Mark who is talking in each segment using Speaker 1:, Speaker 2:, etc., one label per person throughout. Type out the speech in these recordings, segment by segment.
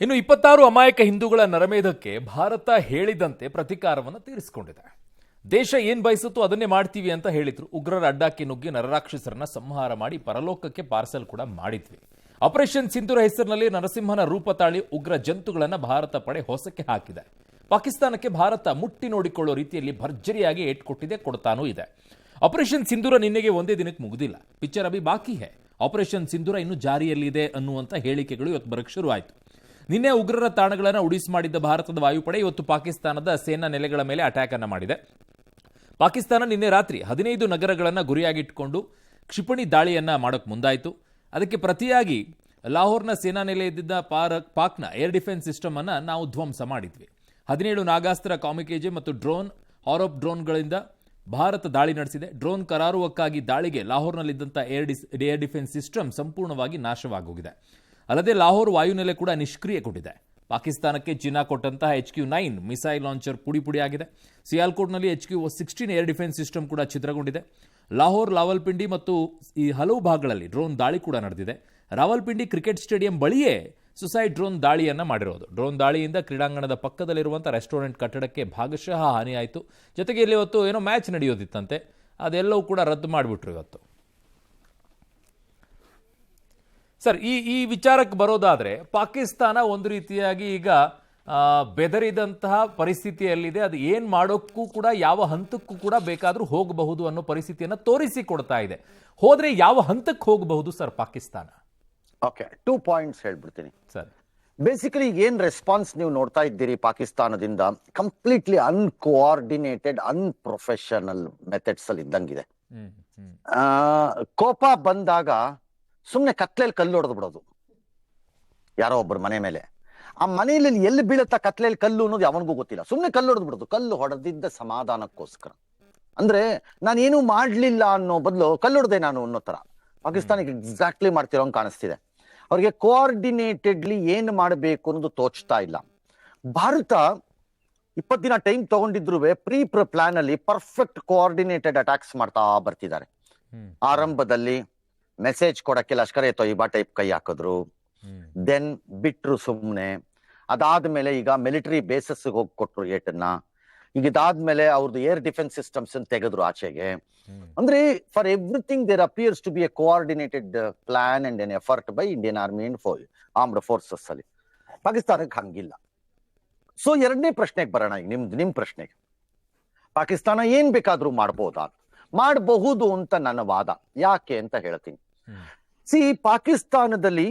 Speaker 1: ಇನ್ನು 26 ಅಮಾಯಕ ಹಿಂದೂಗಳ ನರಮೇಧಕ್ಕೆ ಭಾರತ ಹೇಳಿದಂತೆ ಪ್ರತೀಕಾರವನ್ನು ತೀರಿಸಿಕೊಂಡಿದೆ. ದೇಶ ಏನ್ ಬಯಸುತ್ತೋ ಅದನ್ನೇ ಮಾಡ್ತೀವಿ ಅಂತ ಹೇಳಿದ್ರು. ಉಗ್ರರ ಅಡ್ಡಾಕಿ ನುಗ್ಗಿ ನರರಾಕ್ಷಸರನ್ನ ಸಂಹಾರ ಮಾಡಿ ಪರಲೋಕಕ್ಕೆ ಪಾರ್ಸಲ್ ಕೂಡ ಮಾಡಿದ್ವಿ. ಆಪರೇಷನ್ ಸಿಂಧೂರ ಹೆಸರಿನಲ್ಲಿ ನರಸಿಂಹನ ರೂಪ ತಾಳಿ ಉಗ್ರ ಜಂತುಗಳನ್ನ ಭಾರತ ಪಡೆ ಹೊಸಕ್ಕೆ ಹಾಕಿದೆ. ಪಾಕಿಸ್ತಾನಕ್ಕೆ ಭಾರತ ಮುಟ್ಟಿ ನೋಡಿಕೊಳ್ಳೋ ರೀತಿಯಲ್ಲಿ ಭರ್ಜರಿಯಾಗಿ ಏಟ್ ಕೊಟ್ಟಿದೆ, ಕೊಡ್ತಾನೂ ಇದೆ. ಆಪರೇಷನ್ ಸಿಂಧೂರ ನಿನ್ನೆಗೆ ಒಂದೇ ದಿನಕ್ಕೆ ಮುಗಿದಿಲ್ಲ. ಪಿಕ್ಚರ್ ಅಭಿ ಬಾಕಿ ಹೈ. ಆಪರೇಷನ್ ಸಿಂಧೂರ ಇನ್ನೂ ಜಾರಿಯಲ್ಲಿದೆ ಅನ್ನುವಂಥ ಹೇಳಿಕೆಗಳು ಇವತ್ತು ಬರಕ್ಕೆ ಶುರುವಾಯಿತು. ನಿನ್ನೆ ಉಗ್ರರ ತಾಣಗಳನ್ನು ಉಡಿಸ್ ಮಾಡಿದ್ದ ಭಾರತದ ವಾಯುಪಡೆ ಇವತ್ತು ಪಾಕಿಸ್ತಾನದ ಸೇನಾ ನೆಲೆಗಳ ಮೇಲೆ ಅಟ್ಯಾಕ್ ಅನ್ನು ಮಾಡಿದೆ. ಪಾಕಿಸ್ತಾನ ನಿನ್ನೆ ರಾತ್ರಿ 15 ನಗರಗಳನ್ನು ಗುರಿಯಾಗಿಟ್ಟುಕೊಂಡು ಕ್ಷಿಪಣಿ ದಾಳಿಯನ್ನ ಮಾಡೋಕೆ ಮುಂದಾಯಿತು. ಅದಕ್ಕೆ ಪ್ರತಿಯಾಗಿ ಲಾಹೋರ್ನ ಸೇನಾ ನೆಲೆ ಇದ್ದಿದ್ದ ಪಾಕ್ನ ಏರ್ ಡಿಫೆನ್ಸ್ ಸಿಸ್ಟಮ್ ಅನ್ನ ನಾವು ಧ್ವಂಸ ಮಾಡಿದ್ವಿ. 17 ನಾಗಾಸ್ತ್ರ, ಕಾಮಿಕೇಜೆ ಮತ್ತು ಹಾರೋಪ್ ಡ್ರೋನ್ಗಳಿಂದ ಭಾರತ ದಾಳಿ ನಡೆಸಿದೆ. ಡ್ರೋನ್ ಕರಾರುವಕ್ಕಾಗಿ ದಾಳಿಗೆ ಲಾಹೋರ್ನಲ್ಲಿದ್ದಂಥ ಏರ್ ಡಿಫೆನ್ಸ್ ಸಿಸ್ಟಮ್ ಸಂಪೂರ್ಣವಾಗಿ ನಾಶವಾಗೋಗಿದೆ. ಅಲ್ಲದೆ ಲಾಹೋರ್ ವಾಯುನೆಲೆ ಕೂಡ ನಿಷ್ಕ್ರಿಯಗೊಂಡಿದೆ. ಪಾಕಿಸ್ತಾನಕ್ಕೆ ಚೀನಾ ಕೊಟ್ಟಂತಹ HQ-9 ಮಿಸೈಲ್ ಲಾಂಚರ್ ಪುಡಿಯಾಗಿದೆ. ಸಿಯಾಲ್ಕೋಟ್ನಲ್ಲಿ HQ-16 ಏರ್ ಡಿಫೆನ್ಸ್ ಸಿಸ್ಟಮ್ ಕೂಡ ಛಿದ್ರಗೊಂಡಿದೆ. ಲಾಹೋರ್, ರಾವಲ್ಪಿಂಡಿ ಮತ್ತು ಈ ಹಲವು ಭಾಗಗಳಲ್ಲಿ ಡ್ರೋನ್ ದಾಳಿ ಕೂಡ ನಡೆದಿದೆ. ರಾವಲ್ಪಿಂಡಿ ಕ್ರಿಕೆಟ್ ಸ್ಟೇಡಿಯಂ ಬಳಿಯೇ ಸುಸೈಡ್ ಡ್ರೋನ್ ದಾಳಿಯನ್ನ ಮಾಡಿರೋದು. ಡ್ರೋನ್ ದಾಳಿಯಿಂದ ಕ್ರೀಡಾಂಗಣದ ಪಕ್ಕದಲ್ಲಿರುವಂತಹ ರೆಸ್ಟೋರೆಂಟ್ ಕಟ್ಟಡಕ್ಕೆ ಭಾಗಶಃ ಹಾನಿಯಾಯಿತು. ಜೊತೆಗೆ ಇಲ್ಲಿ ಇವತ್ತು ಏನೋ ಮ್ಯಾಚ್ ನಡೆಯೋದಿತ್ತಂತೆ, ಅದೆಲ್ಲವೂ ಕೂಡ ರದ್ದು ಮಾಡಿಬಿಟ್ರು ಇವತ್ತು. ಸರ್, ಈ ವಿಚಾರಕ್ಕೆ ಬರೋದಾದ್ರೆ ಪಾಕಿಸ್ತಾನ ಒಂದು ರೀತಿಯಾಗಿ ಈಗ ಬೆದರಿದಂತಹ ಪರಿಸ್ಥಿತಿಯಲ್ಲಿದೆ. ಅದು ಏನ್ ಮಾಡೋಕ್ಕೂ ಕೂಡ, ಯಾವ ಹಂತಕ್ಕೂ ಕೂಡ ಬೇಕಾದ್ರೂ ಹೋಗಬಹುದು ಅನ್ನೋ ಪರಿಸ್ಥಿತಿಯನ್ನು ತೋರಿಸಿಕೊಡ್ತಾ ಇದೆ. ಹೋದ್ರೆ ಯಾವ ಹಂತಕ್ಕೆ ಹೋಗಬಹುದು ಸರ್ ಪಾಕಿಸ್ತಾನ?
Speaker 2: ಓಕೆ, 2 ಪಾಯಿಂಟ್ಸ್ ಹೇಳ್ಬಿಡ್ತೀನಿ
Speaker 1: ಸರ್.
Speaker 2: ಬೇಸಿಕಲಿ ಏನ್ ರೆಸ್ಪಾನ್ಸ್ ನೀವು ನೋಡ್ತಾ ಇದ್ದೀರಿ ಪಾಕಿಸ್ತಾನದಿಂದ, ಕಂಪ್ಲೀಟ್ಲಿ ಅನ್ಕೋಆರ್ಡಿನೇಟೆಡ್, ಅನ್ಪ್ರೊಫೆಷನಲ್ ಮೆಥಡ್ಸ್ ಅಲ್ಲಿ ಇದ್ದಂಗಿದೆ. ಕೋಪ ಬಂದಾಗ ಸುಮ್ನೆ ಕತ್ಲೆಯಲ್ಲಿ ಕಲ್ಲು ಹೊಡೆದು ಬಿಡೋದು ಯಾರೋ ಒಬ್ಬರು ಮನೆ ಮೇಲೆ. ಆ ಮನೆಯಲ್ಲಿ ಎಲ್ಲಿ ಬೀಳುತ್ತಾ ಕತ್ಲೆಯಲ್ಲಿ ಕಲ್ಲು ಅನ್ನೋದು ಯಾವನಿಗೂ ಗೊತ್ತಿಲ್ಲ. ಸುಮ್ನೆ ಕಲ್ಲು ಹೊಡೆದು ಬಿಡೋದು. ಕಲ್ಲು ಹೊಡೆದಿದ್ದ ಸಮಾಧಾನಕ್ಕೋಸ್ಕರ, ಅಂದ್ರೆ ನಾನೇನು ಮಾಡ್ಲಿಲ್ಲ ಅನ್ನೋ ಬದಲು ಕಲ್ಲು ಹೊಡೆದೆ ನಾನು ಅನ್ನೋ ತರ ಪಾಕಿಸ್ತಾನಕ್ಕೆ ಎಕ್ಸಾಕ್ಟ್ಲಿ ಮಾಡ್ತಿರೋಂಗ್ ಕಾಣಿಸ್ತಿದೆ. ಅವ್ರಿಗೆ ಕೋಆರ್ಡಿನೇಟೆಡ್ಲಿ ಏನ್ ಮಾಡಬೇಕು ಅನ್ನೋದು ತೋಚ್ತಾ ಇಲ್ಲ. ಭಾರತ 20 ದಿನ ಟೈಮ್ ತಗೊಂಡಿದ್ರು ಪ್ಲಾನ್ ಅಲ್ಲಿ ಪರ್ಫೆಕ್ಟ್ ಕೋಆರ್ಡಿನೇಟೆಡ್ ಅಟ್ಯಾಕ್ಸ್ ಮಾಡ್ತಾ ಬರ್ತಿದ್ದಾರೆ. ಆರಂಭದಲ್ಲಿ ಮೆಸೇಜ್ ಕೊಡಕ್ಕೆ ಲಷ್ಕರ್ ಎ ತೊಯ್ಬಾ ಟೈಪ್ ಕೈ ಹಾಕಿದ್ರು, ದೆನ್ ಬಿಟ್ರು ಸುಮ್ನೆ. ಅದಾದ್ಮೇಲೆ ಈಗ ಮಿಲಿಟರಿ ಬೇಸಸ್ ಹೋಗಿ ಕೊಟ್ರು ಏಟನ್ನ. ಈಗ ಇದಾದ್ಮೇಲೆ ಅವ್ರದ್ದು ಏರ್ ಡಿಫೆನ್ಸ್ ಸಿಸ್ಟಮ್ಸ್ ತೆಗೆದ್ರು ಆಚೆಗೆ. ಅಂದ್ರೆ for everything there appears to be a coordinated plan and an effort by Indian army and armed forces ಅಲ್ಲಿ. ಪಾಕಿಸ್ತಾನಕ್ಕೆ ಹಂಗಿಲ್ಲ. ಸೊ ಎರಡನೇ ಪ್ರಶ್ನೆಗೆ ಬರೋಣ. ಈಗ ನಿಮ್ ಪ್ರಶ್ನೆಗೆ, ಪಾಕಿಸ್ತಾನ ಏನ್ ಬೇಕಾದ್ರೂ ಮಾಡಬಹುದು ಅಂತ ನನ್ನ ವಾದ. ಯಾಕೆ ಅಂತ ಹೇಳ್ತೀನಿ. ಪಾಕಿಸ್ತಾನದಲ್ಲಿ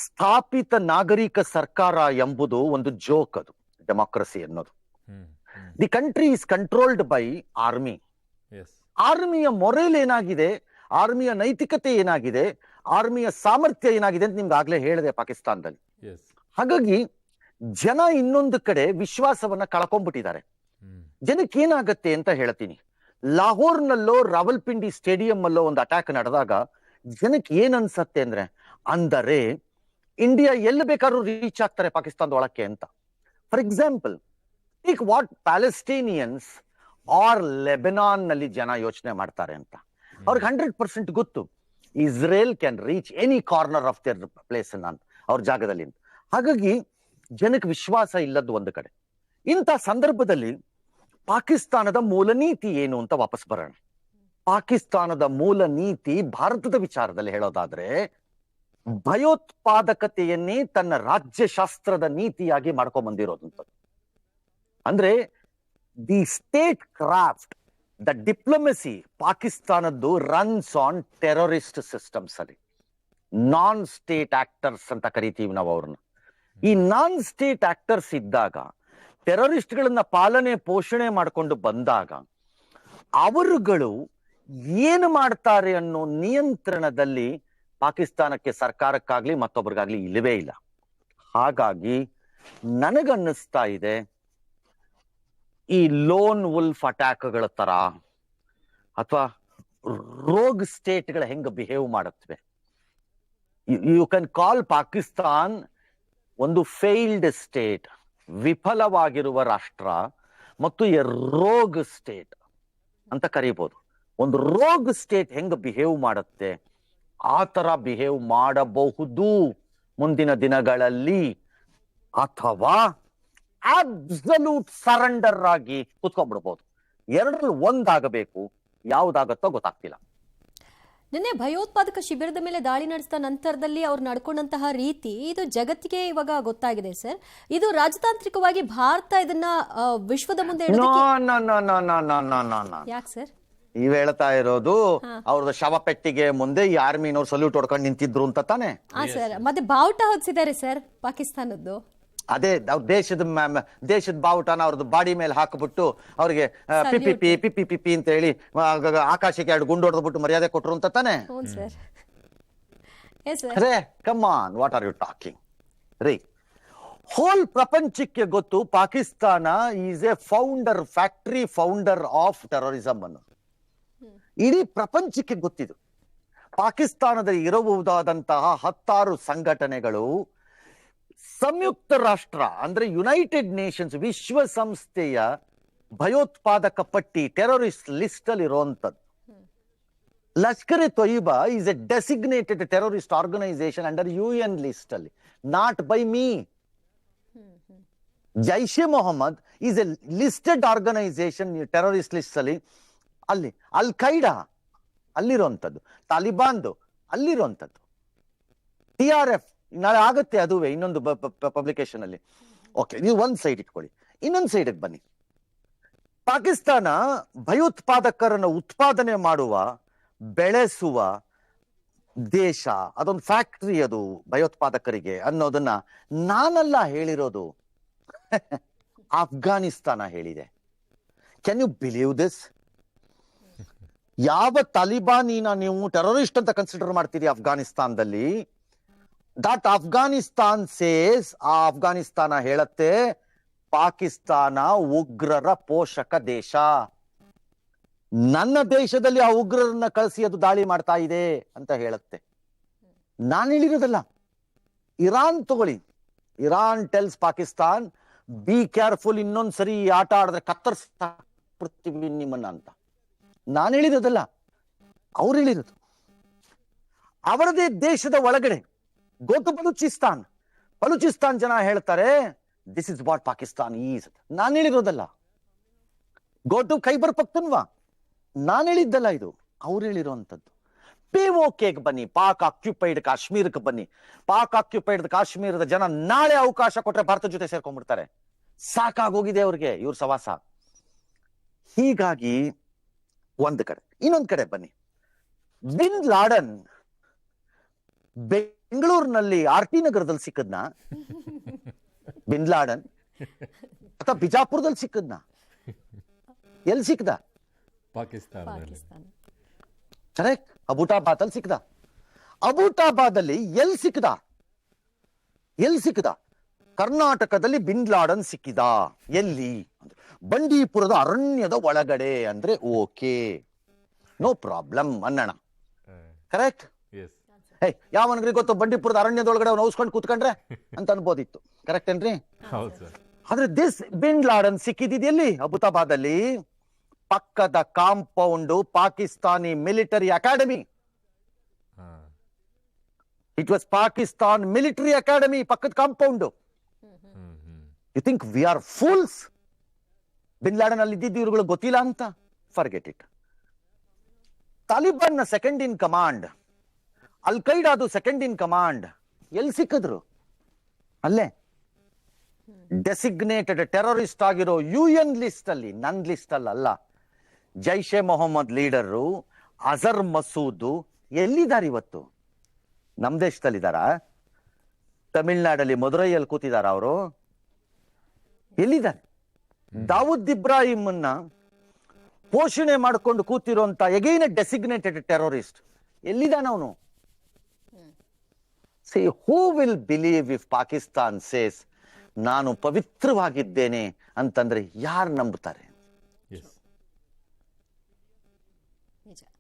Speaker 2: ಸ್ಥಾಪಿತ ನಾಗರಿಕ ಸರ್ಕಾರ ಎಂಬುದು ಒಂದು ಜೋಕ್. ಅದು ಡೆಮಾಕ್ರಸಿ ಅನ್ನೋದು. The country is controlled by army. ಆರ್ಮಿಯ ಮೊರೇಲ್ ಏನಾಗಿದೆ, ಆರ್ಮಿಯ ನೈತಿಕತೆ ಏನಾಗಿದೆ, ಆರ್ಮಿಯ ಸಾಮರ್ಥ್ಯ ಏನಾಗಿದೆ ಅಂತ ನಿಮ್ಗೆ ಆಗ್ಲೇ ಹೇಳಿದೆ ಪಾಕಿಸ್ತಾನದಲ್ಲಿ. ಹಾಗಾಗಿ ಜನ ಇನ್ನೊಂದು ಕಡೆ ವಿಶ್ವಾಸವನ್ನ ಕಳ್ಕೊಂಡ್ಬಿಟ್ಟಿದ್ದಾರೆ. ಜನಕ್ಕೆ ಏನಾಗತ್ತೆ ಅಂತ ಹೇಳ್ತೀನಿ. ಲಾಹೋರ್ನಲ್ಲೋ ರಾವಲ್ಪಿಂಡಿ ಸ್ಟೇಡಿಯಂ ಅಲ್ಲೋ ಒಂದು ಅಟ್ಯಾಕ್ ನಡೆದಾಗ ಜನಕ್ಕೆ ಏನ್ ಅನ್ಸತ್ತೆ ಅಂದರೆ ಇಂಡಿಯಾ ಎಲ್ಲಿ ಬೇಕಾದ್ರೂ ರೀಚ್ ಆಗ್ತಾರೆ ಪಾಕಿಸ್ತಾನದ ಒಳಕ್ಕೆ ಅಂತ. ಫಾರ್ ಎಕ್ಸಾಂಪಲ್, ಈಗ ವಾಟ್ ಪ್ಯಾಲೆಸ್ಟೀನಿಯನ್ಸ್ ಆರ್ ಲೆಬನಾನ್ ನಲ್ಲಿ ಜನ ಯೋಚನೆ ಮಾಡ್ತಾರೆ ಅಂತ ಅವ್ರಿಗೆ 100% ಗೊತ್ತು. Israel can reach any corner of their place ಅಂತ, ಅವ್ರ ಜಾಗದಲ್ಲಿ. ಹಾಗಾಗಿ ಜನಕ್ಕೆ ವಿಶ್ವಾಸ ಇಲ್ಲದ್ದು ಒಂದು ಕಡೆ. ಇಂಥ ಸಂದರ್ಭದಲ್ಲಿ ಪಾಕಿಸ್ತಾನದ ಮೂಲ ನೀತಿ ಏನು ಅಂತ ವಾಪಸ್ ಬರೋಣ. ಪಾಕಿಸ್ತಾನದ ಮೂಲ ನೀತಿ ಭಾರತದ ವಿಚಾರದಲ್ಲಿ ಹೇಳೋದಾದ್ರೆ ಭಯೋತ್ಪಾದಕತೆಯನ್ನೇ ತನ್ನ ರಾಜ್ಯಶಾಸ್ತ್ರದ ನೀತಿಯಾಗಿ ಮಾಡ್ಕೊಂಡ್ ಬಂದಿರೋದಂಥದ್ದು. ಅಂದ್ರೆ the statecraft, the diplomacy ಪಾಕಿಸ್ತಾನದ್ದು ರನ್ಸ್ ಆನ್ ಟೆರರಿಸ್ಟ್ ಸಿಸ್ಟಮ್ಸ್ ಅಲ್ಲಿ. ನಾನ್ ಸ್ಟೇಟ್ ಆಕ್ಟರ್ಸ್ ಅಂತ ಕರಿತೀವಿ ನಾವು ಅವ್ರನ್ನ. ಈ ನಾನ್ ಸ್ಟೇಟ್ ಆಕ್ಟರ್ಸ್ ಇದ್ದಾಗ, ಟೆರರಿಸ್ಟ್ಗಳನ್ನ ಪಾಲನೆ ಪೋಷಣೆ ಮಾಡಿಕೊಂಡು ಬಂದಾಗ ಅವರುಗಳು ಏನು ಮಾಡ್ತಾರೆ ಅನ್ನೋ ನಿಯಂತ್ರಣದಲ್ಲಿ ಪಾಕಿಸ್ತಾನಕ್ಕೆ, ಸರ್ಕಾರಕ್ಕಾಗ್ಲಿ ಮತ್ತೊಬ್ಬರಿಗಾಗ್ಲಿ ಇಲ್ಲವೇ ಇಲ್ಲ. ಹಾಗಾಗಿ ನನಗನ್ನಿಸ್ತಾ ಇದೆ ಈ ಲೋನ್ ವುಲ್ಫ್ ಅಟ್ಯಾಕ್ಗಳ ತರ ಅಥವಾ ರೋಗ್ ಸ್ಟೇಟ್ಗಳ ಹೆಂಗ ಬಿಹೇವ್ ಮಾಡುತ್ತವೆ. ಯು ಕ್ಯಾನ್ ಕಾಲ್ ಪಾಕಿಸ್ತಾನ್ ಒಂದು ಫೇಲ್ಡ್ ಸ್ಟೇಟ್, ವಿಫಲವಾಗಿರುವ ರಾಷ್ಟ್ರ, ಮತ್ತು ಎ ರೋಗ್ ಸ್ಟೇಟ್ ಅಂತ ಕರೀಬಹುದು. ಒಂದು ರೋಗ್ ಸ್ಟೇಟ್ ಹೆಂಗ ಬಿಹೇವ್ ಮಾಡುತ್ತೆ ಆ ತರ ಬಿಹೇವ್ ಮಾಡಬಹುದು ಮುಂದಿನ ದಿನಗಳಲ್ಲಿ ಅಥವಾ ಅಬ್ಸಲ್ಯೂಟ್ ಸರೆಂಡರ್ ಆಗಿ ಕುತ್ಕೊಂಡ್ಬಿಡ್ಬೋದು. ಎರಡರಲ್ಲಿ ಒಂದಾಗಬೇಕು, ಯಾವ್ದಾಗತ್ತೋ ಗೊತ್ತಾಗ್ತಿಲ್ಲ.
Speaker 3: ನಿನ್ನೆ ಭಯೋತ್ಪಾದಕ ಶಿಬಿರದ ಮೇಲೆ ದಾಳಿ ನಡೆಸಿದ ನಂತರದಲ್ಲಿ ಅವ್ರು ನಡ್ಕೊಂಡಂತಹ ರೀತಿ ಇದು ಜಗತ್ತಿಗೆ ಇವಾಗ ಗೊತ್ತಾಗಿದೆ ಸರ್. ಇದು ರಾಜತಾಂತ್ರಿಕವಾಗಿ ಭಾರತ ಇದನ್ನ ವಿಶ್ವದ ಮುಂದೆ ಯಾಕೆ ಸರ್
Speaker 2: ನೀವ್ ಹೇಳ್ತಾ ಇರೋದು ಅವ್ರದ್ದು ಶವಪೆಟ್ಟಿಗೆ ಮುಂದೆ ಈ ಆರ್ಮಿನವ್ರು ಸಲ್ಯೂಟ್ ಹೊಡ್ಕೊಂಡು ನಿಂತಿದ್ರು ಅಂತ ತಾನೆ?
Speaker 3: ಸರ್, ಮತ್ತೆ ಬಾವುಟ ಹೊದಿಸಿದ್ದಾರೆ ಸರ್ ಪಾಕಿಸ್ತಾನದ್ದು.
Speaker 2: ಅದೇ ದೇಶದ ಬಾವುಟನ ಅವ್ರದ್ದು ಬಾಡಿ ಮೇಲೆ ಹಾಕ್ಬಿಟ್ಟು ಅವ್ರಿಗೆ ಪಿಪಿ ಪಿಪಿ ಪಿಪಿ ಅಂತ ಹೇಳಿ ಆಕಾಶಕ್ಕೆ 2 ಗುಂಡು ಹೊಡೆದ್ಬಿಟ್ಟು ಮರ್ಯಾದೆ ಕೊಟ್ರು ಅಂತ ತಾನೆ? ರೇ come on, what are you talking ರೀ? ಹೋಲ್ ಪ್ರಪಂಚಕ್ಕೆ ಗೊತ್ತು Pakistan is a factory founder of terrorism ಅನ್ನು. ಇಡೀ ಪ್ರಪಂಚಕ್ಕೆ ಗೊತ್ತಿದು. ಪಾಕಿಸ್ತಾನದಲ್ಲಿ ಇರಬಹುದಾದಂತಹ 10 ಸಂಘಟನೆಗಳು ಸಂಯುಕ್ತ ರಾಷ್ಟ್ರ ಅಂದ್ರೆ ಯುನೈಟೆಡ್ ನೇಷನ್ಸ್ ವಿಶ್ವಸಂಸ್ಥೆಯ ಭಯೋತ್ಪಾದಕ ಪಟ್ಟಿ ಟೆರರಿಸ್ಟ್ ಲಿಸ್ಟ್ ಅಲ್ಲಿ ಇರುವಂತದ್ದು. Lashkar e Taiba is a designated terrorist organisation under UN list ಅಲ್ಲಿ, not by me. Jaish e Mohammed is a listed organisation terrorist list ಅಲ್ಲಿ. ಅಲ್ಲಿ ಅಲ್ ಖೈಡಾ ಅಲ್ಲಿರುವಂತದ್ದು, ತಾಲಿಬಾನ್ದು ಅಲ್ಲಿರುವಂತದ್ದು, TRF ನಾಳೆ ಆಗತ್ತೆ ಅದುವೇ ಇನ್ನೊಂದು ಪಬ್ಲಿಕೇಶನ್ ಅಲ್ಲಿ. ಓಕೆ, ನೀವು ಒಂದ್ ಸೈಡ್ ಇಟ್ಕೊಳ್ಳಿ, ಇನ್ನೊಂದ್ ಸೈಡ್ ಬನ್ನಿ. ಪಾಕಿಸ್ತಾನ ಭಯೋತ್ಪಾದಕರನ್ನು ಉತ್ಪಾದನೆ ಮಾಡುವ, ಬೆಳೆಸುವ ದೇಶ, ಅದೊಂದು ಫ್ಯಾಕ್ಟರಿ ಅದು ಭಯೋತ್ಪಾದಕರಿಗೆ ಅನ್ನೋದನ್ನ ನಾನಲ್ಲ ಹೇಳಿರೋದು, ಅಫ್ಘಾನಿಸ್ತಾನ ಹೇಳಿದೆ. Can you believe this? ಯಾವ ತಾಲಿಬಾನಿನ ನೀವು ಟೆರರಿಸ್ಟ್ ಅಂತ ಕನ್ಸಿಡರ್ ಮಾಡ್ತೀರಿ ಅಫ್ಘಾನಿಸ್ತಾನದಲ್ಲಿ, ದಟ್ ಅಫ್ಘಾನಿಸ್ತಾನ್ ಸೇಸ್, ಆ ಅಫ್ಘಾನಿಸ್ತಾನ ಹೇಳತ್ತೆ ಪಾಕಿಸ್ತಾನ ಉಗ್ರರ ಪೋಷಕ ದೇಶ. ನನ್ನ ದೇಶದಲ್ಲಿ ಆ ಉಗ್ರರನ್ನ ಕಳಿಸಿ ಅದು ದಾಳಿ ಮಾಡ್ತಾ ಇದೆ ಅಂತ ಹೇಳುತ್ತೆ. ನಾನು ಹೇಳಿರೋದಲ್ಲ, ಇರಾನ್ ತಗೊಳ್ಳಿ. Iran tells Pakistan, be careful, ಇನ್ನೊಂದ್ಸರಿ ಈ ಆಟ ಆಡಿದ್ರೆ ಕತ್ತರಿಸ್ಬಿಡ್ತೀವಿ ನಿಮ್ಮನ್ನ ಅಂತ. ನಾನು ಹೇಳಿರೋದಲ್ಲ, ಅವ್ರು ಹೇಳಿರೋದು. ಅವರದೇ ದೇಶದ ಒಳಗಡೆ ಗೋತು ಬಲೂಚಿಸ್ತಾನ್ ಜನ ಹೇಳ್ತಾರೆ this is what Pakistan is. ನಾನು ಹೇಳಿರೋದಲ್ಲ. ಗೋಟು ಖೈಬರ್ ಪಖ್ತೂನ್ವಾ, ನಾನು ಹೇಳಿದ್ದಲ್ಲ, ಇದು ಅವ್ರು ಹೇಳಿರುವಂತದ್ದು. POKಗೆ ಬನ್ನಿ, ಪಾಕ್ ಆಕ್ಯುಪೈಡ್ ಕಾಶ್ಮೀರಕ್ಕೆ ಬನ್ನಿ. ಪಾಕ್ ಆಕ್ಯುಪೈಡ್ ಕಾಶ್ಮೀರದ ಜನ ನಾಳೆ ಅವಕಾಶ ಕೊಟ್ರೆ ಭಾರತ ಜೊತೆ ಸೇರ್ಕೊಂಡ್ಬಿಡ್ತಾರೆ. ಸಾಕಾಗೋಗಿದೆ ಅವ್ರಿಗೆ ಇವ್ರ ಸವಾಸ. ಹೀಗಾಗಿ ಒಂದ್ ಕಡೆ, ಇನ್ನೊಂದ್ ಕಡೆ ಬನ್ನಿ. ಬಿನ್ ಲಾಡನ್ ಬೆಂಗಳೂರಿನಲ್ಲಿ RT ನಗರದಲ್ಲಿ ಸಿಕ್ಕದ್ನ? ಬಿನ್ ಲಾಡನ್ ಅಥವಾ ಬಿಜಾಪುರದಲ್ಲಿ ಸಿಕ್ಕದ್ನ? ಎಲ್ಲಿ ಸಿಕ್ಕದ?
Speaker 1: ಪಾಕಿಸ್ತಾನ.
Speaker 2: ಕರೆಕ್ಟ್, ಅಬುಟಾಬಾದ್ ಅಲ್ಲಿ ಸಿಕ್ಕದ. ಅಬುಟಾಬಾದ್ ಅಲ್ಲಿ ಎಲ್ಲಿ ಸಿಕ್ಕದ? ಕರ್ನಾಟಕದಲ್ಲಿ ಬಿನ್ ಲಾಡನ್ ಸಿಕ್ಕಿದ. ಎಲ್ಲಿ? ಬಂಡೀಪುರದ ಅರಣ್ಯದ ಒಳಗಡೆ ಅಂದ್ರೆ ಓಕೆ, ನೋ ಪ್ರಾಬ್ಲಮ್ ಅನ್ನೋಣ. ಕರೆಕ್ಟ್? ಯಾವನ್ಗ್ರಿ ಗೊತ್ತು ಬಂಡೀಪುರದ ಅರಣ್ಯದೊಳಗಡೆ ಅವ್ನು ಔಸ್ಕೊಂಡು ಕೂತ್ಕೊಂಡ್ರೆ ಅಂತ ಅನ್ಬೋದಿತ್ತು. ಕರೆಕ್ಟ್ ಏನ್ರಿ? ಆದ್ರೆ ದಿಸ್ ಬಿನ್ ಲಾಡನ್ ಸಿಕ್ಕಿದ್ದು ಎಲ್ಲಿ? ಅಬುತಾಬಾದ್ ಅಲ್ಲಿ, ಪಕ್ಕದ compound Pakistani military academy. It was Pakistan military academy, ಪಕ್ಕದ compound. You think we are fools? Bin Laden ಅಲ್ಲಿ ಇದ್ದಿದ್ದು ಇವ್ರುಗಳು ಗೊತ್ತಿಲ್ಲ ಅಂತ? Forget it. ತಾಲಿಬಾನ್ ನ ಸೆಕೆಂಡ್ ಇನ್ ಕಮಾಂಡ್, ಅಲ್ ಖೈಡಾದು ಸೆಕೆಂಡ್ ಇನ್ ಕಮಾಂಡ್ ಎಲ್ಲಿ ಸಿಕ್ಕಿದ್ರು? ಅಲ್ಲೇ. ಡೆಸಿಗ್ನೇಟೆಡ್ ಟೆರರಿಸ್ಟ್ ಆಗಿರೋ UN ಲಿಸ್ಟ್ ಅಲ್ಲಿ, ನನ್ ಲಿಸ್ಟ್ ಅಲ್ಲ. ಜೈಷೆ ಮೊಹಮ್ಮದ್ ಲೀಡರು ಅಜರ್ ಮಸೂದ್ ಎಲ್ಲಿದ್ದಾರೆ ಇವತ್ತು? ನಮ್ ದೇಶದಲ್ಲಿದ್ದಾರ? ತಮಿಳ್ನಾಡಲ್ಲಿ ಮದುರೈಯಲ್ಲಿ ಕೂತಿದಾರ ಅವರು? ಎಲ್ಲಿದ್ದಾರೆ? ದಾವೂದ್ ಇಬ್ರಾಹಿಂನ ಪೋಷಣೆ ಮಾಡಿಕೊಂಡು ಕೂತಿರುವಂತ ಎಗೈನ್ ಎ ಡೆಸಿಗ್ನೇಟೆಡ್ ಟೆರರಿಸ್ಟ್ ಎಲ್ಲಿದ್ದಾನ ಅವನು? See, who will believe if Pakistan says ನಾನು ಪವಿತ್ರವಾಗಿದ್ದೇನೆ ಅಂತಂದ್ರೆ ಯಾರು ನಂಬುತ್ತಾರೆ?